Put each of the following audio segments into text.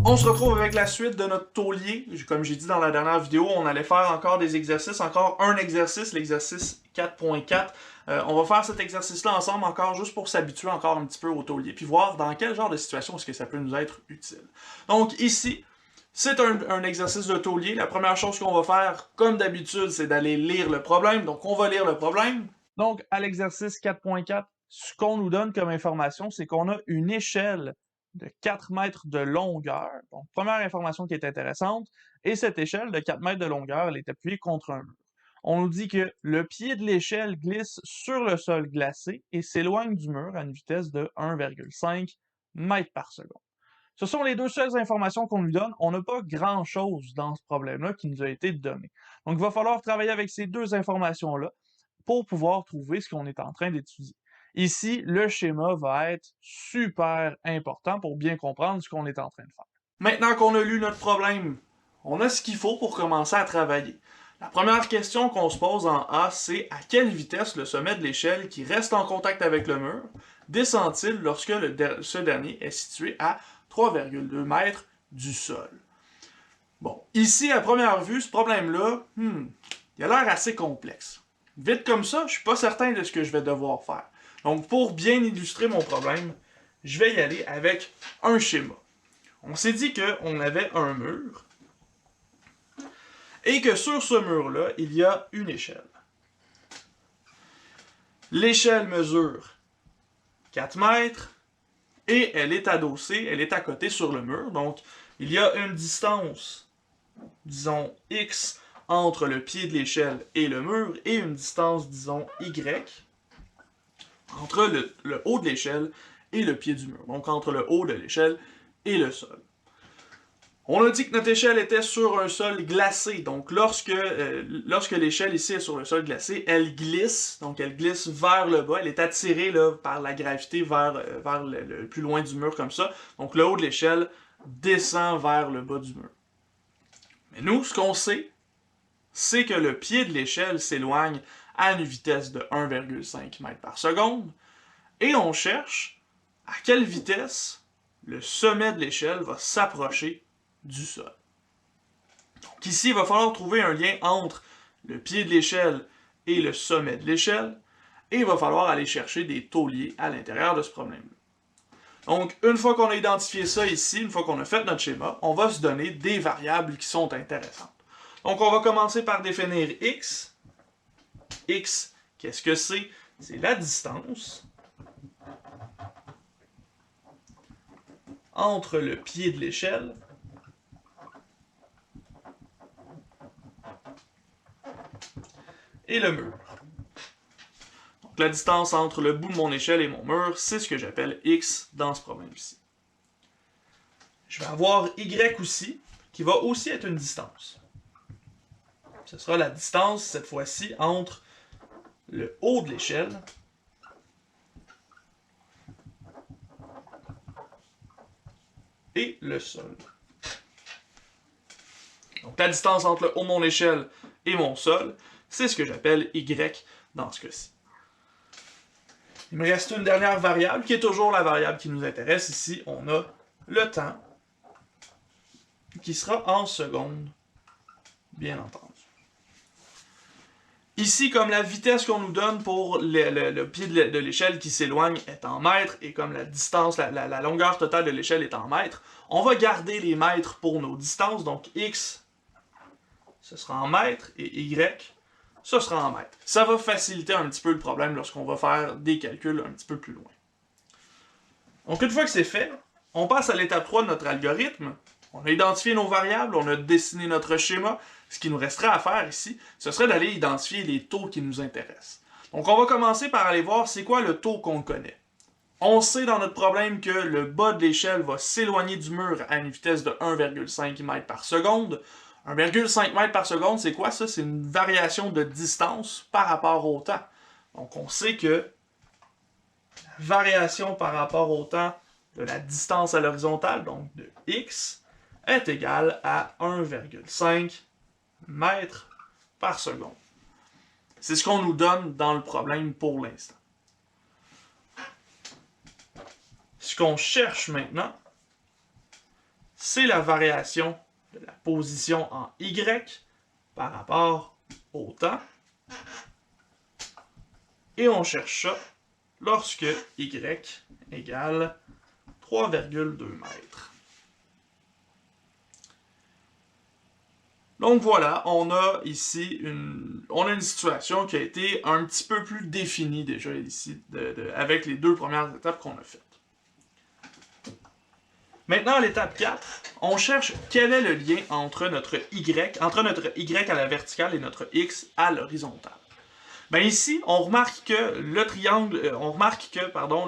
On se retrouve avec la suite de notre taulier. Comme j'ai dit dans la dernière vidéo, on allait faire encore des exercices, encore un exercice, l'exercice 4.4. On va faire cet exercice-là ensemble encore juste pour s'habituer encore un petit peu au taulier, puis voir dans quel genre de situation est-ce que ça peut nous être utile. Donc ici, c'est un exercice de taulier. La première chose qu'on va faire, comme d'habitude, c'est d'aller lire le problème. Donc on va lire le problème. Donc à l'exercice 4.4, ce qu'on nous donne comme information, c'est qu'on a une échelle de 4 mètres de longueur. Donc, première information qui est intéressante, et cette échelle de 4 mètres de longueur, elle est appuyée contre un mur. On nous dit que le pied de l'échelle glisse sur le sol glacé et s'éloigne du mur à une vitesse de 1,5 mètres par seconde. Ce sont les deux seules informations qu'on nous donne. On n'a pas grand-chose dans ce problème-là qui nous a été donné. Donc, il va falloir travailler avec ces deux informations-là pour pouvoir trouver ce qu'on est en train d'étudier. Ici, le schéma va être super important pour bien comprendre ce qu'on est en train de faire. Maintenant qu'on a lu notre problème, on a ce qu'il faut pour commencer à travailler. La première question qu'on se pose en A, c'est à quelle vitesse le sommet de l'échelle qui reste en contact avec le mur descend-il lorsque ce dernier est situé à 3,2 mètres du sol? Bon, ici, à première vue, ce problème-là, il a l'air assez complexe. Vite comme ça, je suis pas certain de ce que je vais devoir faire. Donc, pour bien illustrer mon problème, je vais y aller avec un schéma. On s'est dit qu'on avait un mur et que sur ce mur-là, il y a une échelle. L'échelle mesure 4 mètres et elle est adossée, elle est à côté sur le mur. Donc, il y a une distance, disons X, entre le pied de l'échelle et le mur et une distance, disons Y, entre le haut de l'échelle et le pied du mur. Donc, entre le haut de l'échelle et le sol. On a dit que notre échelle était sur un sol glacé. Donc, lorsque l'échelle ici est sur le sol glacé, elle glisse. Donc, elle glisse vers le bas. Elle est attirée là, par la gravité vers le plus loin du mur comme ça. Donc, le haut de l'échelle descend vers le bas du mur. Mais nous, ce qu'on sait, c'est que le pied de l'échelle s'éloigne à une vitesse de 1,5 mètres par seconde. Et on cherche à quelle vitesse le sommet de l'échelle va s'approcher du sol. Donc ici, il va falloir trouver un lien entre le pied de l'échelle et le sommet de l'échelle, et il va falloir aller chercher des tauliers à l'intérieur de ce problème-là. Donc, une fois qu'on a identifié ça ici, une fois qu'on a fait notre schéma, on va se donner des variables qui sont intéressantes. Donc, on va commencer par définir x. X, qu'est-ce que c'est? C'est la distance entre le pied de l'échelle et le mur. Donc la distance entre le bout de mon échelle et mon mur, c'est ce que j'appelle x dans ce problème-ci. Je vais avoir y aussi, qui va aussi être une distance. Ce sera la distance, cette fois-ci, entre le haut de l'échelle et le sol. Donc la distance entre le haut de mon échelle et mon sol, c'est ce que j'appelle y dans ce cas-ci. Il me reste une dernière variable, qui est toujours la variable qui nous intéresse. Ici, on a le temps, qui sera en secondes, bien entendu. Ici, comme la vitesse qu'on nous donne pour le pied de l'échelle qui s'éloigne est en mètres, et comme la distance, la longueur totale de l'échelle est en mètres, on va garder les mètres pour nos distances. Donc x, ce sera en mètres, et y, ce sera en mètres. Ça va faciliter un petit peu le problème lorsqu'on va faire des calculs un petit peu plus loin. Donc une fois que c'est fait, on passe à l'étape 3 de notre algorithme. On a identifié nos variables, on a dessiné notre schéma. Ce qui nous resterait à faire ici, ce serait d'aller identifier les taux qui nous intéressent. Donc on va commencer par aller voir c'est quoi le taux qu'on connaît. On sait dans notre problème que le bas de l'échelle va s'éloigner du mur à une vitesse de 1,5 mètres par seconde. 1,5 mètres par seconde, c'est quoi ça? C'est une variation de distance par rapport au temps. Donc on sait que la variation par rapport au temps de la distance à l'horizontale, donc de x, est égale à 1,5 mètres par seconde. C'est ce qu'on nous donne dans le problème pour l'instant. Ce qu'on cherche maintenant, c'est la variation de la position en y par rapport au temps. Et on cherche ça lorsque y égale 3,2 mètres. Donc voilà, on a ici une situation qui a été un petit peu plus définie déjà ici, avec les deux premières étapes qu'on a faites. Maintenant, à l'étape 4, on cherche quel est le lien entre notre y à la verticale et notre x à l'horizontale. Ben ici, on remarque que le triangle,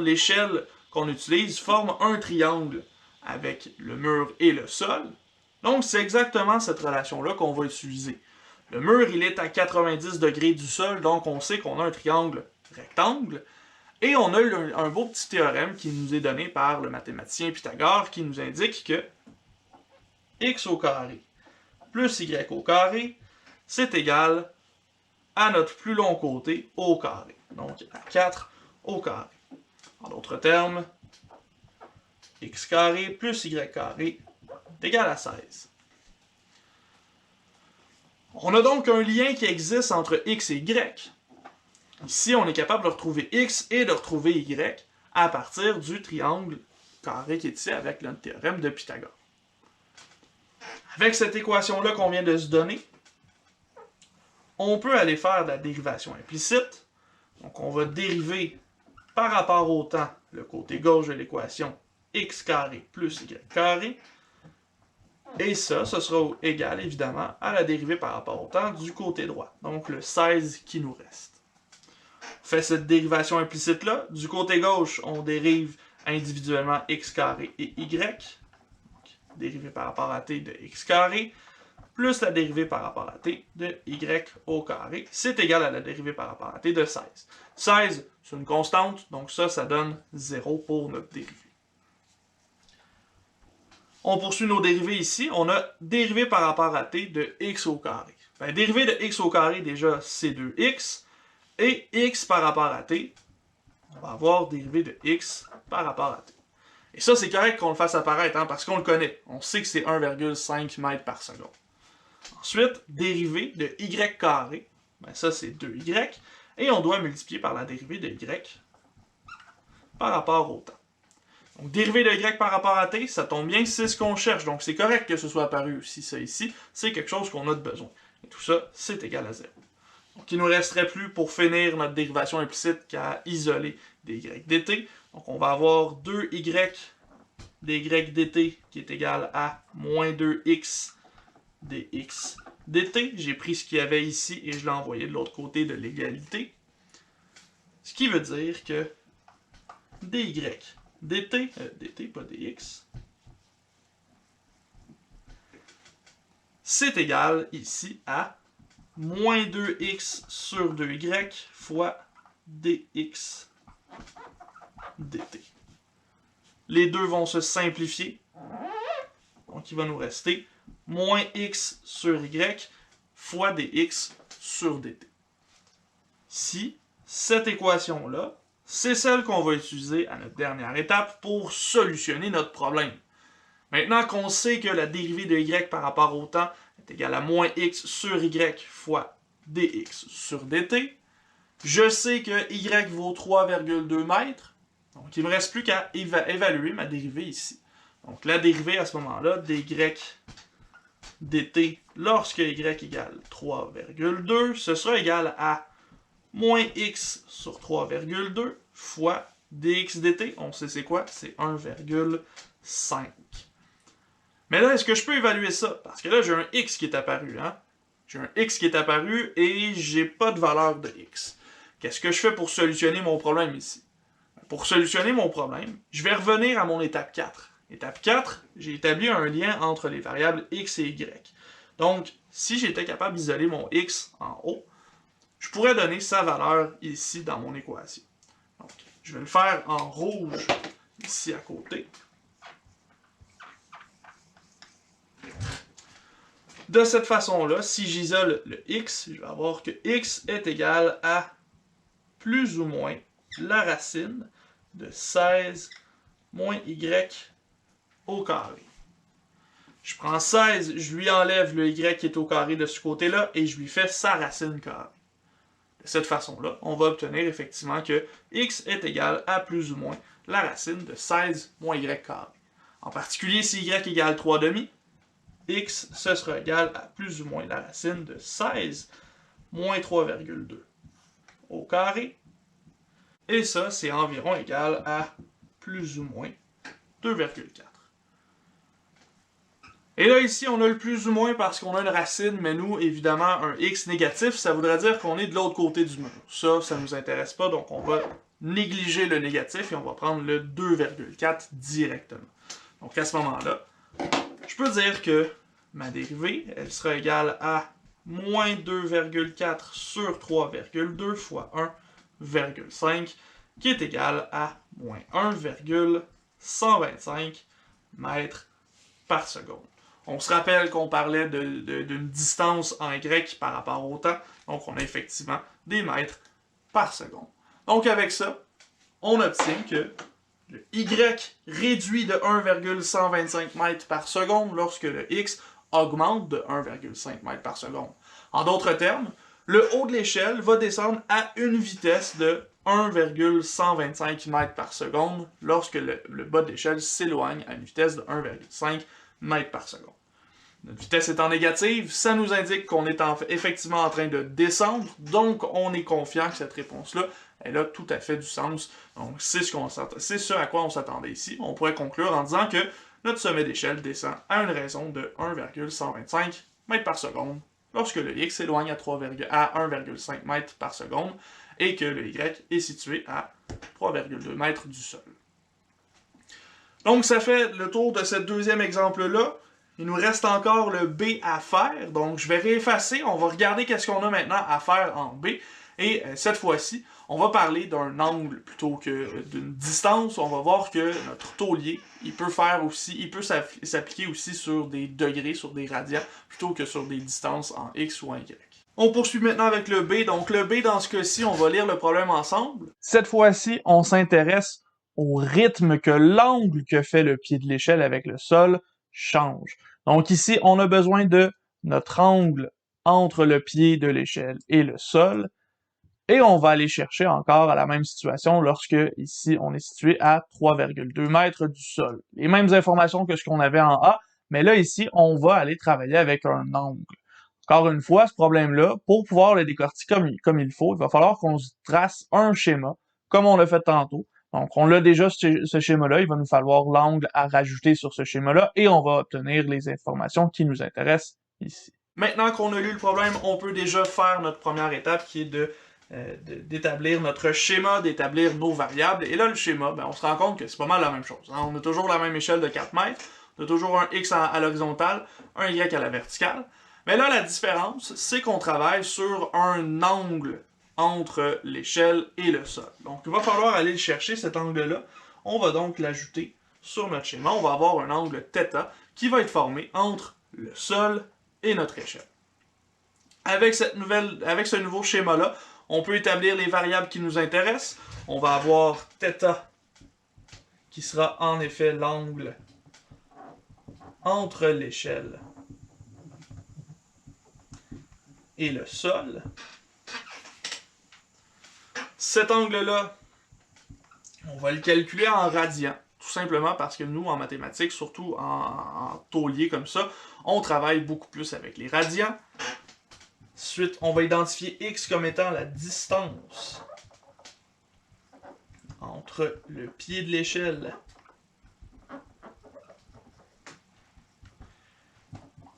l'échelle qu'on utilise forme un triangle avec le mur et le sol. Donc, c'est exactement cette relation-là qu'on va utiliser. Le mur, il est à 90 degrés du sol, donc on sait qu'on a un triangle rectangle. Et on a un beau petit théorème qui nous est donné par le mathématicien Pythagore qui nous indique que x au carré plus y au carré, c'est égal à notre plus long côté au carré. Donc, à 4 au carré. En d'autres termes, x carré plus y carré est égal à 16. On a donc un lien qui existe entre x et y. Ici, on est capable de retrouver x et de retrouver y à partir du triangle carré qui est ici avec le théorème de Pythagore. Avec cette équation-là qu'on vient de se donner, on peut aller faire de la dérivation implicite. Donc, on va dériver par rapport au temps le côté gauche de l'équation x carré plus y carré. Et ça, ce sera égal, évidemment, à la dérivée par rapport au temps du côté droit. Donc, le 16 qui nous reste. On fait cette dérivation implicite-là. Du côté gauche, on dérive individuellement x carré et y. Donc, dérivée par rapport à t de x carré, plus la dérivée par rapport à t de y au carré. C'est égal à la dérivée par rapport à t de 16. 16, c'est une constante, donc ça donne 0 pour notre dérivée. On poursuit nos dérivées ici. On a dérivée par rapport à t de x au carré. Ben, dérivée de x au carré, déjà, c'est 2x. Et x par rapport à t, on va avoir dérivée de x par rapport à t. Et ça, c'est correct qu'on le fasse apparaître, hein, parce qu'on le connaît. On sait que c'est 1,5 mètres par seconde. Ensuite, dérivée de y carré, ben ça c'est 2y, et on doit multiplier par la dérivée de y par rapport au temps. Donc, dérivée de y par rapport à t, ça tombe bien, c'est ce qu'on cherche. Donc, c'est correct que ce soit apparu aussi, ça ici. C'est quelque chose qu'on a de besoin. Et tout ça, c'est égal à 0. Donc, il ne nous resterait plus pour finir notre dérivation implicite qu'à isoler dy dt. Donc, on va avoir 2y dy dt qui est égal à moins 2x dx dt. J'ai pris ce qu'il y avait ici et je l'ai envoyé de l'autre côté de l'égalité. Ce qui veut dire que dy dt, pas dx, c'est égal ici à moins 2x sur 2y fois dx dt. Les deux vont se simplifier. Donc, il va nous rester moins x sur y fois dx sur dt. Si cette équation-là, c'est celle qu'on va utiliser à notre dernière étape pour solutionner notre problème. Maintenant qu'on sait que la dérivée de y par rapport au temps est égale à moins x sur y fois dx sur dt, je sais que y vaut 3,2 mètres, donc il ne me reste plus qu'à évaluer ma dérivée ici. Donc la dérivée à ce moment-là, dy dt lorsque y égale 3,2, ce sera égal à moins x sur 3,2 fois dx dt. On sait c'est quoi? C'est 1,5. Mais là, est-ce que je peux évaluer ça? Parce que là, j'ai un x qui est apparu. Hein? J'ai un x qui est apparu et j'ai pas de valeur de x. Qu'est-ce que je fais pour solutionner mon problème ici? Pour solutionner mon problème, je vais revenir à mon étape 4. Étape 4, j'ai établi un lien entre les variables x et y. Donc, si j'étais capable d'isoler mon x en haut, je pourrais donner sa valeur ici dans mon équation. Donc, je vais le faire en rouge ici à côté. De cette façon-là, si j'isole le x, je vais avoir que x est égal à plus ou moins la racine de 16 moins y au carré. Je prends 16, je lui enlève le y qui est au carré de ce côté-là et je lui fais sa racine carrée. De cette façon-là, on va obtenir effectivement que x est égal à plus ou moins la racine de 16 moins y carré. En particulier, si y égale 3 demi, x, ce sera égal à plus ou moins la racine de 16 moins 3,2 au carré. Et ça, c'est environ égal à plus ou moins 2,4. Et là, ici, on a le plus ou moins parce qu'on a une racine, mais nous, évidemment, un x négatif, ça voudrait dire qu'on est de l'autre côté du mur. Ça ne nous intéresse pas, donc on va négliger le négatif et on va prendre le 2,4 directement. Donc à ce moment-là, je peux dire que ma dérivée, elle sera égale à moins 2,4 sur 3,2 fois 1,5, qui est égal à moins 1,125 mètres par seconde. On se rappelle qu'on parlait d'une distance en grec par rapport au temps, donc on a effectivement des mètres par seconde. Donc avec ça, on obtient que le y réduit de 1,125 mètres par seconde lorsque le x augmente de 1,5 mètres par seconde. En d'autres termes, le haut de l'échelle va descendre à une vitesse de 1,125 mètres par seconde lorsque le bas de l'échelle s'éloigne à une vitesse de 1,5 mètres par seconde. Notre vitesse étant négative, ça nous indique qu'on est effectivement en train de descendre, donc on est confiant que cette réponse-là, elle a tout à fait du sens. Donc c'est ce à quoi on s'attendait ici. On pourrait conclure en disant que notre sommet d'échelle descend à une raison de 1,125 mètres par seconde lorsque le x s'éloigne à 1,5 mètres par seconde et que le y est situé à 3,2 mètres du sol. Donc ça fait le tour de ce deuxième exemple-là. Il nous reste encore le B à faire, donc je vais réeffacer, on va regarder qu'est-ce qu'on a maintenant à faire en B, et cette fois-ci, on va parler d'un angle plutôt que d'une distance. On va voir que notre taulier, il peut s'appliquer aussi sur des degrés, sur des radians, plutôt que sur des distances en X ou en Y. On poursuit maintenant avec le B, donc le B, dans ce cas-ci, on va lire le problème ensemble. Cette fois-ci, on s'intéresse au rythme que l'angle que fait le pied de l'échelle avec le sol change. Donc ici, on a besoin de notre angle entre le pied de l'échelle et le sol, et on va aller chercher encore à la même situation lorsque ici on est situé à 3,2 mètres du sol. Les mêmes informations que ce qu'on avait en A, mais là ici, on va aller travailler avec un angle. Encore une fois, ce problème-là, pour pouvoir le décortiquer comme il faut, il va falloir qu'on se trace un schéma, comme on l'a fait tantôt. Donc, on a déjà ce schéma-là, il va nous falloir l'angle à rajouter sur ce schéma-là, et on va obtenir les informations qui nous intéressent ici. Maintenant qu'on a lu le problème, on peut déjà faire notre première étape, qui est d'établir notre schéma, d'établir nos variables. Et là, le schéma, on se rend compte que c'est pas mal la même chose. Hein? On a toujours la même échelle de 4 mètres, on a toujours un x à l'horizontale, un y à la verticale. Mais là, la différence, c'est qu'on travaille sur un angle entre l'échelle et le sol. Donc, il va falloir aller le chercher, cet angle-là. On va donc l'ajouter sur notre schéma. On va avoir un angle θ qui va être formé entre le sol et notre échelle. Avec ce nouveau schéma-là, on peut établir les variables qui nous intéressent. On va avoir θ qui sera en effet l'angle entre l'échelle et le sol. Cet angle-là, on va le calculer en radians, tout simplement parce que nous, en mathématiques, surtout en taulier comme ça, on travaille beaucoup plus avec les radians. Ensuite, on va identifier x comme étant la distance entre le pied de l'échelle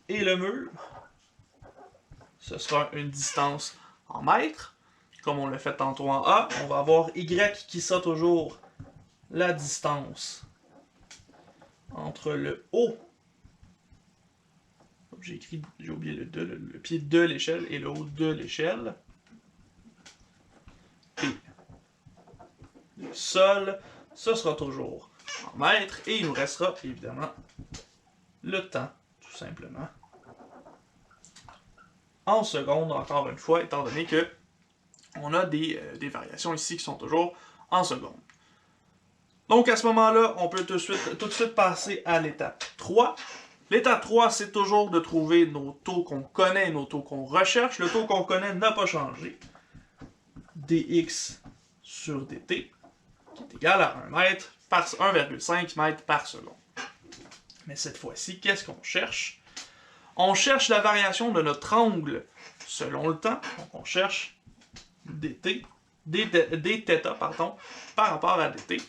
et le mur. Ce sera une distance en mètres, comme on l'a fait tantôt en A. On va avoir y qui sera toujours la distance entre le haut, j'ai oublié le pied de l'échelle et le haut de l'échelle. Et le sol, ce sera toujours en mètres, et il nous restera évidemment le temps, tout simplement, en secondes, encore une fois, étant donné que on a des variations ici qui sont toujours en secondes. Donc à ce moment-là, on peut tout de suite passer à l'étape 3. L'étape 3, c'est toujours de trouver nos taux qu'on connaît, nos taux qu'on recherche. Le taux qu'on connaît n'a pas changé. dx sur dt, qui est égal à 1,5 mètre par seconde. Mais cette fois-ci, qu'est-ce qu'on cherche? On cherche la variation de notre angle selon le temps. Donc on cherche dθ par rapport à dt.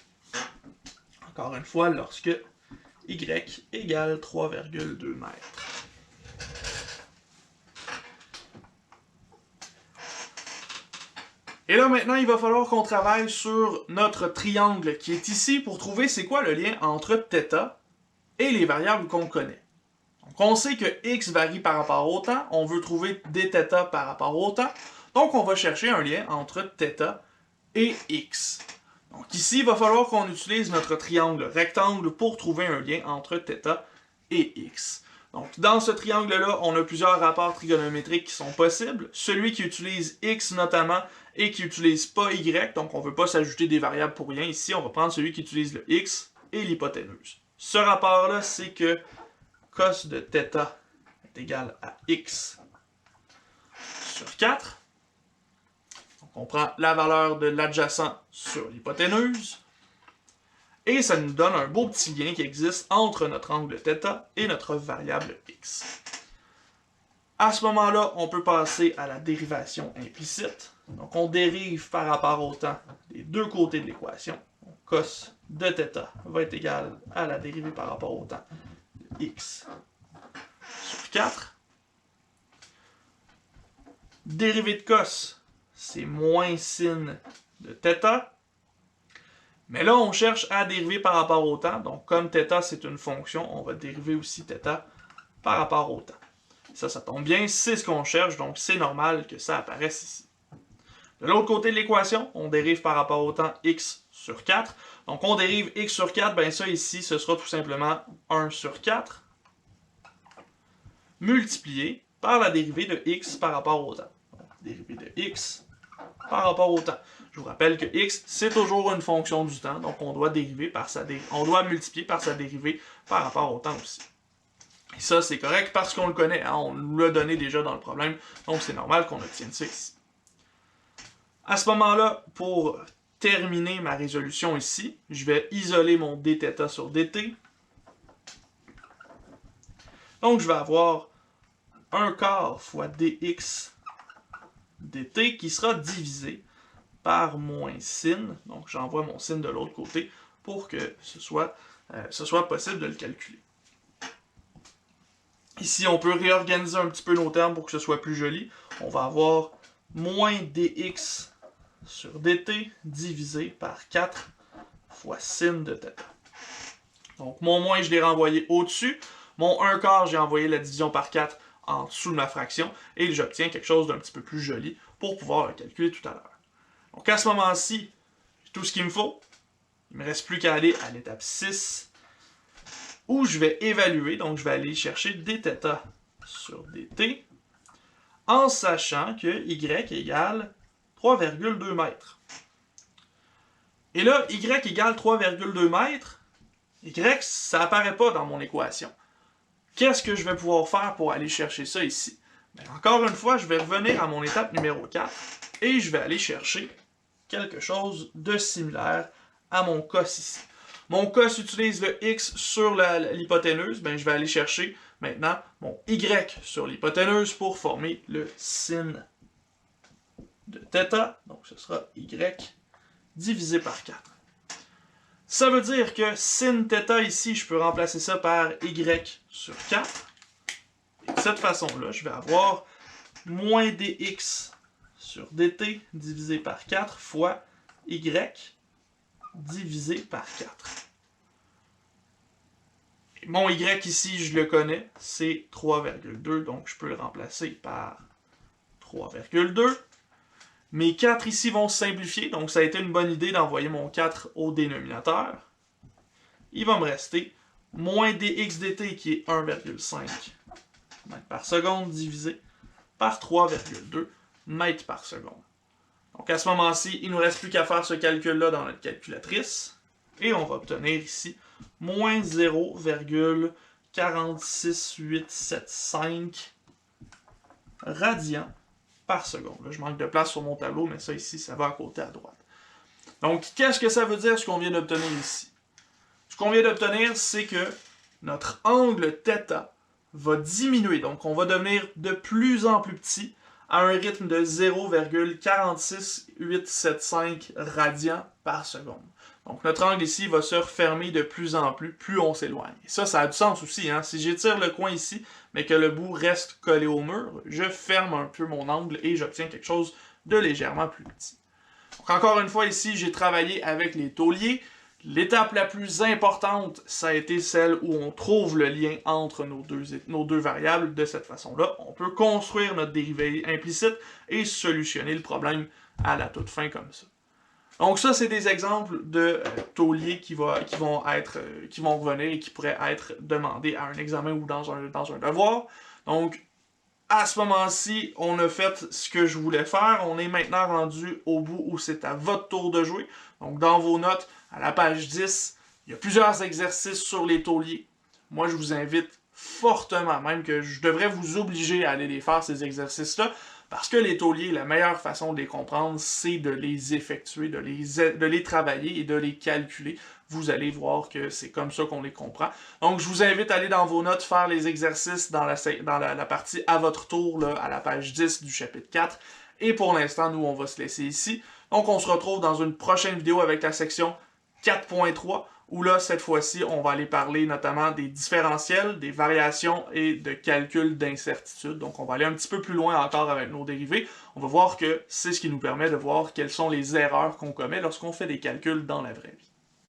Encore une fois, lorsque y égale 3,2 mètres. Et là, maintenant, il va falloir qu'on travaille sur notre triangle qui est ici pour trouver c'est quoi le lien entre θ et les variables qu'on connaît. Donc, on sait que x varie par rapport au temps, on veut trouver dθ par rapport au temps, donc on va chercher un lien entre θ et x. Donc ici, il va falloir qu'on utilise notre triangle rectangle pour trouver un lien entre θ et x. Donc dans ce triangle-là, on a plusieurs rapports trigonométriques qui sont possibles. Celui qui utilise x notamment et qui n'utilise pas y, donc on ne veut pas s'ajouter des variables pour rien. Ici, on va prendre celui qui utilise le x et l'hypoténuse. Ce rapport-là, c'est que cos de θ est égal à x sur 4. Donc on prend la valeur de l'adjacent sur l'hypoténuse. Et ça nous donne un beau petit lien qui existe entre notre angle θ et notre variable x. À ce moment-là, on peut passer à la dérivation implicite. Donc on dérive par rapport au temps des deux côtés de l'équation. Cos de θ va être égal à la dérivée par rapport au temps de x sur 4. Dérivée de cos, c'est moins sin de θ. Mais là, on cherche à dériver par rapport au temps. Donc, comme θ, c'est une fonction, on va dériver aussi θ par rapport au temps. Ça tombe bien, c'est ce qu'on cherche, donc c'est normal que ça apparaisse ici. De l'autre côté de l'équation, on dérive par rapport au temps x sur 4. Donc, on dérive x sur 4, bien ça ici, ce sera tout simplement 1 sur 4, multiplié par la dérivée de x par rapport au temps. Donc, dérivée de x par rapport au temps. Je vous rappelle que x, c'est toujours une fonction du temps, donc on doit multiplier par sa dérivée par rapport au temps aussi. Et ça, c'est correct parce qu'on le connaît, hein, on nous l'a donné déjà dans le problème, donc c'est normal qu'on obtienne ça ici. À ce moment-là, pour terminer ma résolution ici, je vais isoler mon dθ sur dt. Donc je vais avoir 1/4 fois dx dt qui sera divisé par moins sin, donc j'envoie mon sin de l'autre côté pour que ce soit possible de le calculer. Ici, on peut réorganiser un petit peu nos termes pour que ce soit plus joli. On va avoir moins dx sur dt divisé par 4 fois sin de θ. Donc mon moins, je l'ai renvoyé au-dessus. Mon 1/4, j'ai envoyé la division par 4 en dessous de ma fraction. Et j'obtiens quelque chose d'un petit peu plus joli pour pouvoir le calculer tout à l'heure. Donc à ce moment-ci, j'ai tout ce qu'il me faut. Il ne me reste plus qu'à aller à l'étape 6, où je vais évaluer, donc je vais aller chercher dθ sur dt, en sachant que y égale 3,2 mètres. Et là, y égale 3,2 mètres, y, ça n'apparaît pas dans mon équation. Qu'est-ce que je vais pouvoir faire pour aller chercher ça ici? Bien, encore une fois, je vais revenir à mon étape numéro 4, et je vais aller chercher quelque chose de similaire à mon cos ici. Mon cos utilise le x sur l'hypoténuse, ben je vais aller chercher maintenant mon y sur l'hypoténuse pour former le sin de θ. Donc ce sera y divisé par 4. Ça veut dire que sin θ ici, je peux remplacer ça par y sur 4. Et de cette façon-là, je vais avoir moins dx sur dt divisé par 4 fois y divisé par 4. Et mon y ici, je le connais, c'est 3,2, donc je peux le remplacer par 3,2. Mes 4 ici vont se simplifier, donc ça a été une bonne idée d'envoyer mon 4 au dénominateur. Il va me rester moins dx dt qui est 1,5 mètres par seconde divisé par 3,2 mètres par seconde. Donc à ce moment-ci, il ne nous reste plus qu'à faire ce calcul-là dans notre calculatrice. Et on va obtenir ici moins 0,4 46,875 radians par seconde. Là, je manque de place sur mon tableau, mais ça ici, ça va à côté à droite. Donc, qu'est-ce que ça veut dire ce qu'on vient d'obtenir ici? Ce qu'on vient d'obtenir, c'est que notre angle θ va diminuer. Donc, on va devenir de plus en plus petit à un rythme de 0,46875 radians par seconde. Donc, notre angle ici va se refermer de plus en plus on s'éloigne. Et ça a du sens aussi. Hein? Si j'étire le coin ici, mais que le bout reste collé au mur, je ferme un peu mon angle et j'obtiens quelque chose de légèrement plus petit. Donc, encore une fois, ici, j'ai travaillé avec les tauliers. L'étape la plus importante, ça a été celle où on trouve le lien entre nos deux variables. De cette façon-là, on peut construire notre dérivée implicite et solutionner le problème à la toute fin comme ça. Donc ça, c'est des exemples de tauliers qui vont revenir et qui pourraient être demandés à un examen ou dans un devoir. Donc, à ce moment-ci, on a fait ce que je voulais faire. On est maintenant rendu au bout où c'est à votre tour de jouer. Donc, dans vos notes, à la page 10, il y a plusieurs exercices sur les tauliers. Moi, je vous invite fortement, même que je devrais vous obliger à aller les faire, ces exercices-là, parce que les tauliers, la meilleure façon de les comprendre, c'est de les effectuer, de les travailler et de les calculer. Vous allez voir que c'est comme ça qu'on les comprend. Donc, je vous invite à aller dans vos notes, faire les exercices dans la partie à votre tour, là, à la page 10 du chapitre 4. Et pour l'instant, nous, on va se laisser ici. Donc, on se retrouve dans une prochaine vidéo avec la section 4.3, où là, cette fois-ci, on va aller parler notamment des différentiels, des variations et de calcul d'incertitude. Donc, on va aller un petit peu plus loin encore avec nos dérivés. On va voir que c'est ce qui nous permet de voir quelles sont les erreurs qu'on commet lorsqu'on fait des calculs dans la vraie vie.